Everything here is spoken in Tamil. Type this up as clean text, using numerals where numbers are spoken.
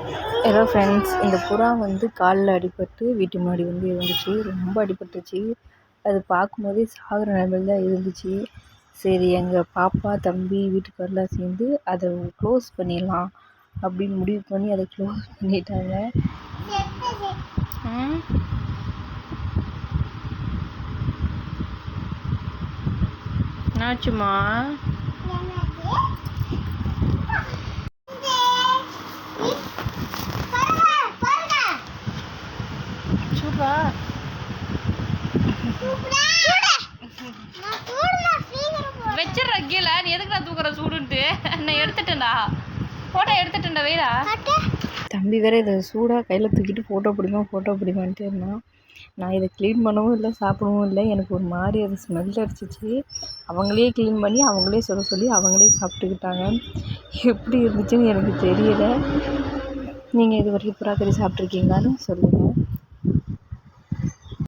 ஹலோ ஃப்ரெண்ட்ஸ், இந்த புறா வந்து காலில் அடிபட்டு வீட்டு முன்னாடி வந்து இருந்துச்சு. ரொம்ப அடிபட்டுச்சு. அது பார்க்கும்போதே சாகிற நிலைமையில் தான் இருந்துச்சு. சரி, எங்கள் பாப்பா, தம்பி, வீட்டுக்காரெலாம் சேர்ந்து அதை க்ளோஸ் பண்ணிடலாம் அப்படின்னு முடிவு பண்ணி அதை க்ளோஸ் பண்ணிட்டாங்க. என்னாச்சுமா? சூப்பா வச்சிடுற கீழே. நீ எதுக்கு நான் தூக்குற சூடுன்ட்டு? நான் எடுத்துட்டேன்டா, ஃபோட்டோ எடுத்துட்டேன்டா. வெயிடா தம்பி வேற இதை சூடாக கையில் தூக்கிட்டு ஃபோட்டோ பிடிமான்ட்டு இருந்தான். நான் இதை க்ளீன் பண்ணவும் இல்லை, சாப்பிடவும் இல்லை. எனக்கு ஒரு மாதிரி அது ஸ்மெல் அடிச்சிச்சு. அவங்களே க்ளீன் பண்ணி அவங்களே சொல்ல சொல்லி அவங்களே சாப்பிட்டுக்கிட்டாங்க. எப்படி இருந்துச்சுன்னு எனக்கு தெரியலை. நீங்கள் இது வரைக்கும் புறா கறி சாப்பிட்ருக்கீங்களான்னு சொல்லுங்கள்.